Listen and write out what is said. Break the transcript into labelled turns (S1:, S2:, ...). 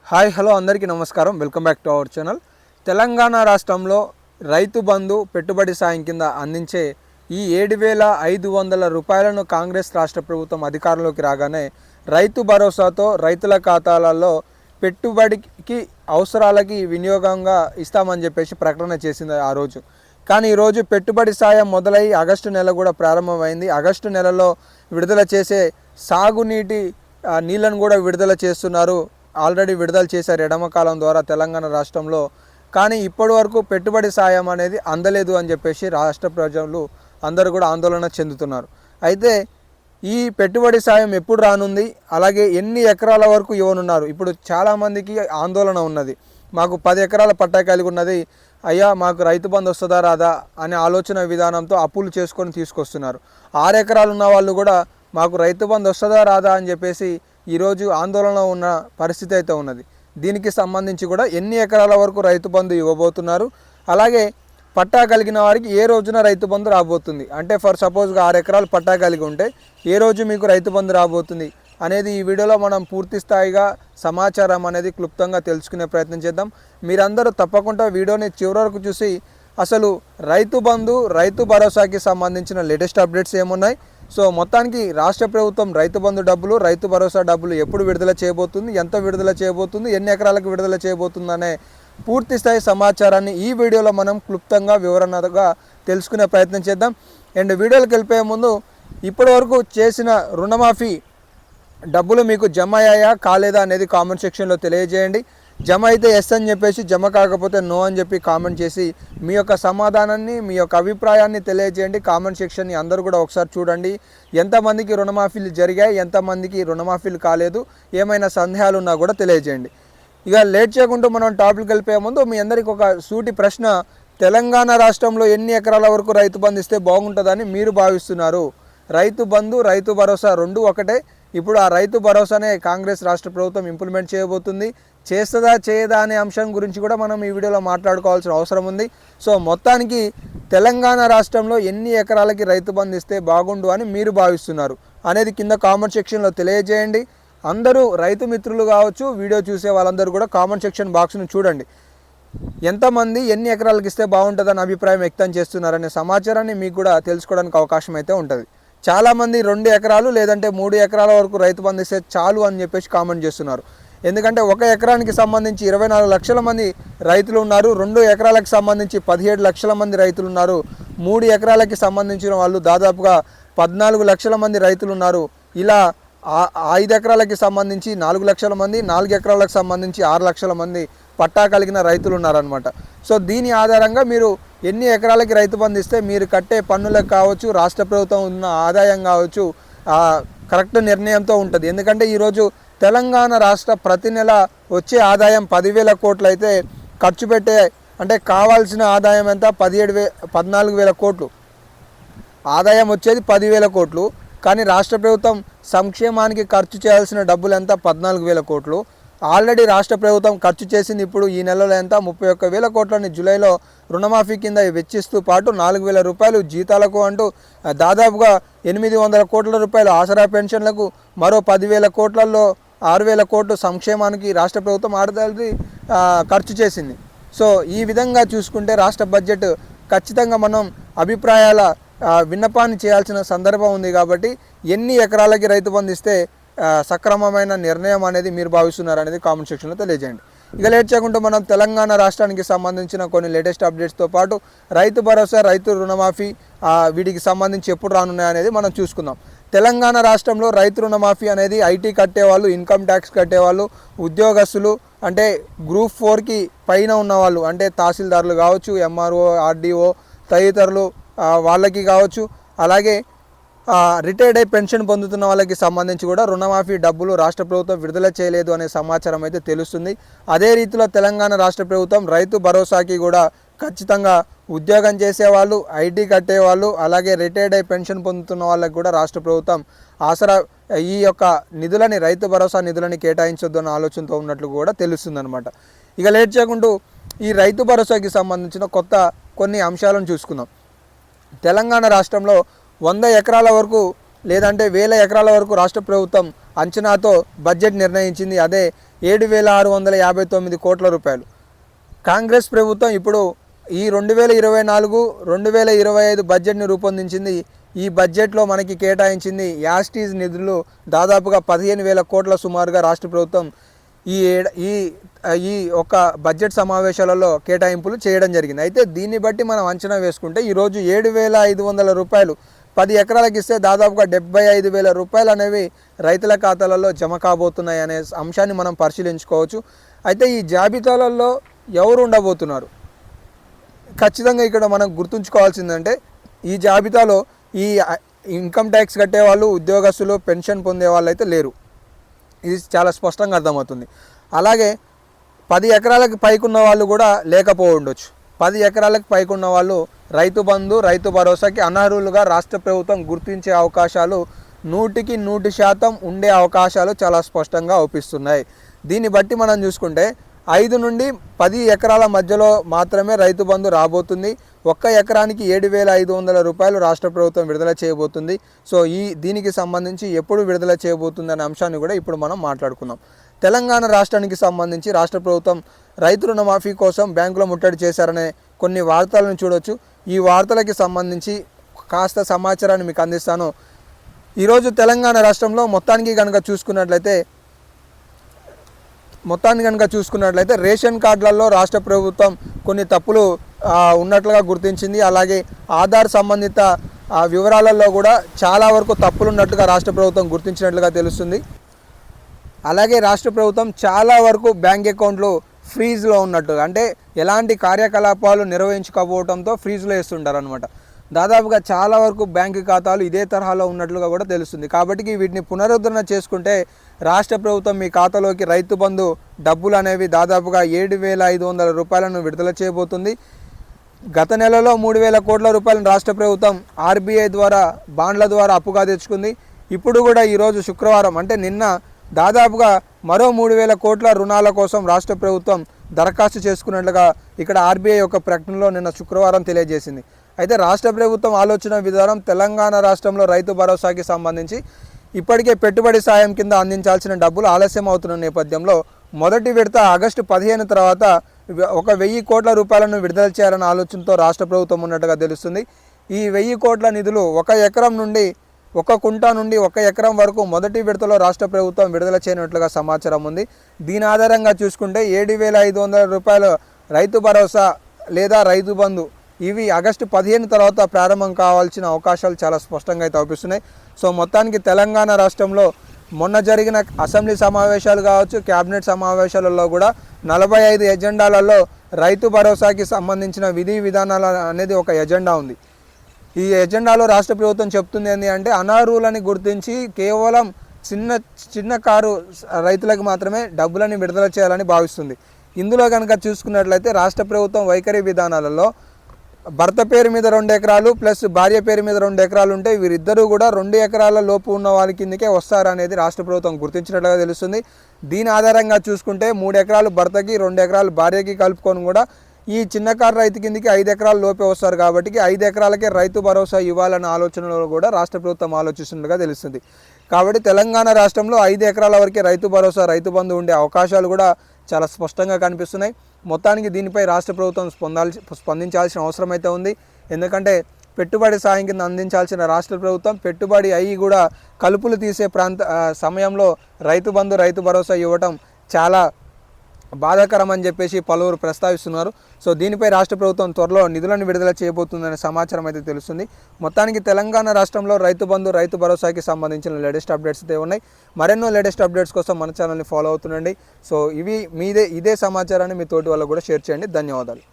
S1: Hi hello అందరికీ నమస్కారం. Welcome back to our channel. Telangana రాష్ట్రంలో రైతు బంధు పెట్టుబడి సాయం కింద అందించే ఈ 7,500 రూపాయలను కాంగ్రెస్ రాష్ట్ర ప్రభుత్వం అధికారంలోకి రాగానే రైతు భరోసాతో రైతుల ఖాతాలలో పెట్టుబడికి అవసరాలకి వినియోగంగా ఇస్తామని చెప్పేసి ప్రకటన చేసింది ఆ రోజు. కానీ ఈరోజు పెట్టుబడి సాయం మొదలై ఆగస్టు నెల కూడా ప్రారంభమైంది. ఆగస్టు నెలలో విడుదల చేసే సాగునీటి నీళ్ళను కూడా విడుదల చేస్తున్నారు. ఆల్రెడీ విడుదల చేశారు ఎడమకాలం ద్వారా తెలంగాణ రాష్ట్రంలో. కానీ ఇప్పటి వరకు పెట్టుబడి సాయం అనేది అందలేదు అని చెప్పేసి రాష్ట్ర ప్రజలు అందరూ కూడా ఆందోళన చెందుతున్నారు. అయితే ఈ పెట్టుబడి సాయం ఎప్పుడు రానుంది, అలాగే ఎన్ని ఎకరాల వరకు ఇవ్వనున్నారు? ఇప్పుడు చాలామందికి ఆందోళన ఉన్నది. మాకు 10 ఎకరాల పట్టా కలిగి ఉన్నది, అయ్యా మాకు రైతు బంధు వస్తుందా రాదా అనే ఆలోచన విధానంతో అప్పులు చేసుకొని తీసుకొస్తున్నారు. 6 ఎకరాలు ఉన్న వాళ్ళు కూడా మాకు రైతు బంధు వస్తుందా రాదా అని చెప్పేసి ఈరోజు ఆందోళన ఉన్న పరిస్థితి అయితే ఉన్నది. దీనికి సంబంధించి కూడా ఎన్ని ఎకరాల వరకు రైతు బంధు ఇవ్వబోతున్నారు, అలాగే పట్టా కలిగిన వారికి ఏ రోజున రైతు బంధు రాబోతుంది, అంటే ఫర్ సపోజ్గా 6 ఎకరాలు పట్టా కలిగి ఉంటే ఏ రోజు మీకు రైతు బంధు రాబోతుంది అనేది ఈ వీడియోలో మనం పూర్తి స్థాయిగా సమాచారం అనేది క్లుప్తంగా తెలుసుకునే ప్రయత్నం చేద్దాం. మీరందరూ తప్పకుండా వీడియోని చివరి వరకు చూసి అసలు రైతు బంధు రైతు భరోసాకి సంబంధించిన లేటెస్ట్ అప్డేట్స్ ఏమున్నాయి, సో మొత్తానికి రాష్ట్ర ప్రభుత్వం రైతు బంధు డబ్బులు రైతు భరోసా డబ్బులు ఎప్పుడు విడుదల చేయబోతుంది, ఎంత విడుదల చేయబోతుంది, ఎన్ని ఎకరాలకు విడుదల చేయబోతుంది అనే పూర్తి స్థాయి సమాచారాన్ని ఈ వీడియోలో మనం క్లుప్తంగా వివరణగా తెలుసుకునే ప్రయత్నం చేద్దాం. అండ్ వీడియోకి వెళ్ళిపోయే ముందు ఇప్పటివరకు చేసిన రుణమాఫీ డబ్బులు మీకు జమ అయ్యాయా కాలేదా అనేది కామెంట్ సెక్షన్లో తెలియజేయండి. జమ అయితే ఎస్ అని చెప్పేసి, జమ కాకపోతే నో అని చెప్పి కామెంట్ చేసి మీ యొక్క సమాధానాన్ని మీ యొక్క అభిప్రాయాన్ని తెలియజేయండి. కామెంట్ సెక్షన్ని అందరూ కూడా ఒకసారి చూడండి. ఎంతమందికి రుణమాఫీలు జరిగాయి, ఎంతమందికి రుణమాఫీలు కాలేదు, ఏమైనా సందేహాలు ఉన్నా కూడా తెలియజేయండి. ఇక లేట్ చేయకుండా మనం టాపిక్ వెళ్ళిపోయే ముందు మీ అందరికీ ఒక సూటి ప్రశ్న. తెలంగాణ రాష్ట్రంలో ఎన్ని ఎకరాల వరకు రైతు బంధు ఇస్తే బాగుంటుందని మీరు భావిస్తున్నారు? రైతు బంధు రైతు భరోసా రెండు ఒకటే. ఇప్పుడు ఆ రైతు భరోసానే కాంగ్రెస్ రాష్ట్ర ప్రభుత్వం ఇంప్లిమెంట్ చేయబోతుంది. చేస్తుందా చేయదా అనే అంశం గురించి కూడా మనం ఈ వీడియోలో మాట్లాడుకోవాల్సిన అవసరం ఉంది. సో మొత్తానికి తెలంగాణ రాష్ట్రంలో ఎన్ని ఎకరాలకి రైతు బంధు ఇస్తే బాగుండు అని మీరు భావిస్తున్నారు అనేది కింద కామెంట్ సెక్షన్లో తెలియజేయండి. అందరూ రైతు మిత్రులు కావచ్చు, వీడియో చూసే వాళ్ళందరూ కూడా కామెంట్ సెక్షన్ బాక్స్ను చూడండి. ఎంతమంది ఎన్ని ఎకరాలకు ఇస్తే బాగుంటుందని అభిప్రాయం వ్యక్తం చేస్తున్నారనే సమాచారాన్ని మీకు కూడా తెలుసుకోవడానికి అవకాశం అయితే ఉంటుంది. చాలామంది 2 ఎకరాలు లేదంటే 3 ఎకరాల వరకు రైతు బంధు ఇస్తే చాలు అని చెప్పేసి కామెంట్ చేస్తున్నారు. ఎందుకంటే 1 ఎకరానికి సంబంధించి 24 లక్షల మంది రైతులు ఉన్నారు, 2 ఎకరాలకు సంబంధించి 17 లక్షల మంది రైతులు ఉన్నారు, 3 ఎకరాలకి సంబంధించిన వాళ్ళు దాదాపుగా 14 లక్షల మంది రైతులు ఉన్నారు. ఇలా 5 ఎకరాలకి సంబంధించి 4 లక్షల మంది, 4 ఎకరాలకు సంబంధించి 6 లక్షల మంది పట్టా కలిగిన రైతులు ఉన్నారనమాట. సో దీని ఆధారంగా మీరు ఎన్ని ఎకరాలకి రైతు బంధు ఇస్తే మీరు కట్టే పన్నులకు కావచ్చు, రాష్ట్ర ప్రభుత్వం ఉన్న ఆదాయం కావచ్చు, కరెక్ట్ నిర్ణయంతో ఉంటుంది. ఎందుకంటే ఈరోజు తెలంగాణ రాష్ట్ర ప్రతి నెల వచ్చే ఆదాయం 10,000 కోట్లు అయితే ఖర్చు పెట్టే అంటే కావాల్సిన ఆదాయం ఎంత 14,000 కోట్లు. ఆదాయం వచ్చేది 10,000 కోట్లు, కానీ రాష్ట్ర ప్రభుత్వం సంక్షేమానికి ఖర్చు చేయాల్సిన డబ్బులు ఎంత 14,000 కోట్లు. ఆల్రెడీ రాష్ట్ర ప్రభుత్వం ఖర్చు చేసింది ఇప్పుడు ఈ నెలలో ఎంత 31,000 కోట్లని జూలైలో రుణమాఫీ కింద వెచ్చిస్తూ పాటు 4,000 రూపాయలు జీతాలకు అంటూ దాదాపుగా 800 కోట్ల రూపాయలు ఆసరా పెన్షన్లకు, మరో 10,000 కోట్లలో 6,000 కోట్లు సంక్షేమానికి రాష్ట్ర ప్రభుత్వం ఆడదాల్సి ఖర్చు చేసింది. సో ఈ విధంగా చూసుకుంటే రాష్ట్ర బడ్జెట్ ఖచ్చితంగా మనం అభిప్రాయాల విన్నపాన్ని చేయాల్సిన సందర్భం ఉంది. కాబట్టి ఎన్ని ఎకరాలకి రైతు బంధు ఇస్తే సక్రమమైన నిర్ణయం అనేది మీరు భావిస్తున్నారు అనేది కామెంట్ సెక్షన్లో తెలియజేయండి. ఇక లేట్ చేయకుండా మనం తెలంగాణ రాష్ట్రానికి సంబంధించిన కొన్ని లేటెస్ట్ అప్డేట్స్తో పాటు రైతు భరోసా, రైతు రుణమాఫీ వీటికి సంబంధించి ఎప్పుడు రానున్నాయనేది మనం చూసుకుందాం. తెలంగాణ రాష్ట్రంలో రైతు రుణమాఫీ అనేది ఐటీ కట్టేవాళ్ళు, ఇన్కమ్ ట్యాక్స్ కట్టేవాళ్ళు, ఉద్యోగస్తులు అంటే గ్రూప్ 4కి పైన ఉన్నవాళ్ళు అంటే తహసీల్దారులు కావచ్చు, ఎంఆర్ఓ, ఆర్డీఓ తదితరులు వాళ్ళకి కావచ్చు, అలాగే రిటైర్డ్ అయి పెన్షన్ పొందుతున్న వాళ్ళకి సంబంధించి కూడా రుణమాఫీ డబ్బులు రాష్ట్ర ప్రభుత్వం విడుదల చేయలేదు అనే సమాచారం అయితే తెలుస్తుంది. అదే రీతిలో తెలంగాణ రాష్ట్ర ప్రభుత్వం రైతు భరోసాకి కూడా ఖచ్చితంగా ఉద్యోగం చేసేవాళ్ళు, ఐటీ కట్టేవాళ్ళు, అలాగే రిటైర్డ్ అయి పెన్షన్ పొందుతున్న వాళ్ళకి కూడా రాష్ట్ర ప్రభుత్వం ఆసరా ఈ యొక్క నిధులని రైతు భరోసా నిధులని కేటాయించొద్దు అన్న ఆలోచనతో ఉన్నట్లు కూడా తెలుస్తుంది అనమాట. ఇక లేట్ చేయకుండా ఈ రైతు భరోసాకి సంబంధించిన కొన్ని అంశాలను చూసుకుందాం. తెలంగాణ రాష్ట్రంలో 100 ఎకరాల వరకు లేదంటే 1000 ఎకరాల వరకు రాష్ట్ర ప్రభుత్వం అంచనాతో బడ్జెట్ నిర్ణయించింది. అదే 7,659 కోట్ల రూపాయలు. కాంగ్రెస్ ప్రభుత్వం ఇప్పుడు ఈ 2024, 2025 బడ్జెట్ని రూపొందించింది. ఈ బడ్జెట్లో మనకి కేటాయించింది యాస్టీజ్ నిధులు దాదాపుగా 15,000 కోట్ల సుమారుగా రాష్ట్ర ప్రభుత్వం ఈ ఈ ఒక బడ్జెట్ సమావేశాలలో కేటాయింపులు చేయడం జరిగింది. అయితే దీన్ని బట్టి మనం అంచనా వేసుకుంటే ఈరోజు 7,500 రూపాయలు 10 ఎకరాలకు ఇస్తే దాదాపుగా 75,000 రూపాయలు అనేవి రైతుల ఖాతాలలో జమ కాబోతున్నాయి అనే అంశాన్ని మనం పరిశీలించుకోవచ్చు. అయితే ఈ జాబితాలలో ఎవరు ఉండబోతున్నారు? ఖచ్చితంగా ఇక్కడ మనం గుర్తుంచుకోవాల్సిందంటే ఈ జాబితాలో ఈ ఇన్కమ్ ట్యాక్స్ కట్టేవాళ్ళు, ఉద్యోగస్తులు, పెన్షన్ పొందే వాళ్ళు అయితే లేరు. ఇది చాలా స్పష్టంగా అర్థమవుతుంది. అలాగే 10 ఎకరాలకు పైకున్న వాళ్ళు కూడా లేకపోవచ్చు. 10 ఎకరాలకు పైకున్న వాళ్ళు రైతు బంధు, రైతు భరోసాకి అనర్హులుగా రాష్ట్ర ప్రభుత్వం గుర్తించే అవకాశాలు 100కి 100% ఉండే అవకాశాలు చాలా స్పష్టంగా అవుపిస్తున్నాయి. దీన్ని బట్టి మనం చూసుకుంటే 5 నుండి 10 ఎకరాల మధ్యలో మాత్రమే రైతు బంధు రాబోతుంది. ఒక్క ఎకరానికి 7,500 రూపాయలు రాష్ట్ర ప్రభుత్వం విడుదల చేయబోతుంది. సో దీనికి సంబంధించి ఎప్పుడు విడుదల చేయబోతుంది అనే అంశాన్ని కూడా ఇప్పుడు మనం మాట్లాడుకుందాం. తెలంగాణ రాష్ట్రానికి సంబంధించి రాష్ట్ర ప్రభుత్వం రైతు రుణమాఫీ కోసం బ్యాంకులో ముట్టడి చేశారనే కొన్ని వార్తలను చూడవచ్చు. ఈ వార్తలకి సంబంధించి కాస్త సమాచారాన్ని మీకు అందిస్తాను. ఈరోజు తెలంగాణ రాష్ట్రంలో మొత్తానికి కనుక చూసుకున్నట్లయితే రేషన్ కార్డులలో రాష్ట్ర ప్రభుత్వం కొన్ని తప్పులు ఉన్నట్లుగా గుర్తించింది. అలాగే ఆధార్ సంబంధిత వివరాలలో కూడా చాలా వరకు తప్పులు ఉన్నట్లుగా రాష్ట్ర ప్రభుత్వం గుర్తించినట్లుగా తెలుస్తుంది. అలాగే రాష్ట్ర ప్రభుత్వం చాలా వరకు బ్యాంక్ అకౌంట్లు ఫ్రీజ్లో ఉన్నట్టుగా, అంటే ఎలాంటి కార్యకలాపాలు నిర్వహించకపోవడంతో ఫ్రీజ్లో వేస్తుంటారు అనమాట. దాదాపుగా చాలా వరకు బ్యాంకు ఖాతాలు ఇదే తరహాలో ఉన్నట్లుగా కూడా తెలుస్తుంది. కాబట్టి వీటిని పునరుద్ధరణ చేసుకుంటే రాష్ట్ర ప్రభుత్వం మీ ఖాతాలోకి రైతు బంధు డబ్బులు అనేవి దాదాపుగా 7,500 రూపాయలను విడుదల చేయబోతుంది. గత నెలలో 3,000 కోట్ల రూపాయలను రాష్ట్ర ప్రభుత్వం ఆర్బీఐ ద్వారా బాండ్ల ద్వారా అప్పుగా తెచ్చుకుంది. ఇప్పుడు కూడా ఈరోజు శుక్రవారం అంటే నిన్న దాదాపుగా మరో 3,000 కోట్ల రుణాల కోసం రాష్ట్ర ప్రభుత్వం దరఖాస్తు చేసుకున్నట్లుగా ఇక్కడ ఆర్బీఐ యొక్క ప్రకటనలో నిన్న శుక్రవారం తెలియజేసింది. అయితే రాష్ట్ర ప్రభుత్వం ఆలోచన విధానం తెలంగాణ రాష్ట్రంలో రైతు భరోసాకి సంబంధించి ఇప్పటికే పెట్టుబడి సాయం కింద అందించాల్సిన డబ్బులు ఆలస్యం అవుతున్న నేపథ్యంలో మొదటి విడత ఆగస్టు 15 తర్వాత 1,000 కోట్ల రూపాయలను విడుదల చేయాలన్న ఆలోచనతో రాష్ట్ర ప్రభుత్వం ఉన్నట్టుగా తెలుస్తుంది. ఈ 1,000 కోట్ల నిధులు 1 ఎకరం నుండి 1 కుంటా నుండి 1 ఎకరం వరకు మొదటి విడతలో రాష్ట్ర ప్రభుత్వం విడుదల చేయనట్లుగా సమాచారం ఉంది. దీని ఆధారంగా చూసుకుంటే 7,500 రూపాయల రైతు భరోసా లేదా రైతు బంధు ఇవి ఆగస్టు 15 తర్వాత ప్రారంభం కావాల్సిన అవకాశాలు చాలా స్పష్టంగా అయితే అవుపిస్తున్నాయి. సో మొత్తానికి తెలంగాణ రాష్ట్రంలో మొన్న జరిగిన అసెంబ్లీ సమావేశాలు కావచ్చు, క్యాబినెట్ సమావేశాలలో కూడా 45 ఎజెండాలలో రైతు భరోసాకి సంబంధించిన విధి విధానాలు అనేది ఒక ఎజెండా ఉంది. ఈ ఎజెండాలో రాష్ట్ర ప్రభుత్వం చెప్తుంది ఏంటి అంటే అనర్హులని గుర్తించి కేవలం చిన్న కారు రైతులకు మాత్రమే డబ్బులని విడుదల చేయాలని భావిస్తుంది. ఇందులో కనుక చూసుకున్నట్లయితే రాష్ట్ర ప్రభుత్వం వైఖరి విధానాలలో భర్త పేరు మీద 2 ఎకరాలు ప్లస్ భార్య పేరు మీద 2 ఎకరాలు ఉంటే వీరిద్దరూ కూడా 2 ఎకరాల లోపు ఉన్న వాళ్ళ కిందకే వస్తారనేది రాష్ట్ర ప్రభుత్వం గుర్తించినట్లుగా తెలుస్తుంది. దీని ఆధారంగా చూసుకుంటే 3 ఎకరాలు భర్తకి 2 ఎకరాలు భార్యకి కలుపుకొని కూడా ఈ చిన్న కారు రైతు కిందకి 5 ఎకరాల లోపే వస్తారు. కాబట్టి 5 ఎకరాలకే రైతు భరోసా ఇవ్వాలన్న ఆలోచనలో కూడా రాష్ట్ర ప్రభుత్వం ఆలోచిస్తున్నట్టుగా తెలుస్తుంది. కాబట్టి తెలంగాణ రాష్ట్రంలో 5 ఎకరాల వరకే రైతు భరోసా, రైతు బంధు ఉండే అవకాశాలు కూడా చాలా స్పష్టంగా కనిపిస్తున్నాయి. మొత్తానికి దీనిపై రాష్ట్ర ప్రభుత్వం స్పందించాల్సిన అవసరం అయితే ఉంది. ఎందుకంటే పెట్టుబడి సాయం కింద అందించాల్సిన రాష్ట్ర ప్రభుత్వం పెట్టుబడి అయ్యి కూడా కలుపులు తీసే సమయంలో రైతు బంధు, రైతు భరోసా ఇవ్వటం చాలా బాధాకరం అని చెప్పేసి పలువురు ప్రస్తావిస్తున్నారు. సో దీనిపై రాష్ట్ర ప్రభుత్వం త్వరలో నిధులను విడుదల చేయబోతుందనే సమాచారం అయితే తెలుస్తుంది. మొత్తానికి తెలంగాణ రాష్ట్రంలో రైతు బంధు, రైతు భరోసాకి సంబంధించిన లేటెస్ట్ అప్డేట్స్ అయితే ఉన్నాయి. మరెన్నో లేటెస్ట్ అప్డేట్స్ కోసం మన ఛానల్ని ఫాలో అవుతుండండి. సో ఇదే సమాచారాన్ని మీ తోటి వాళ్ళకు కూడా షేర్ చేయండి. ధన్యవాదాలు.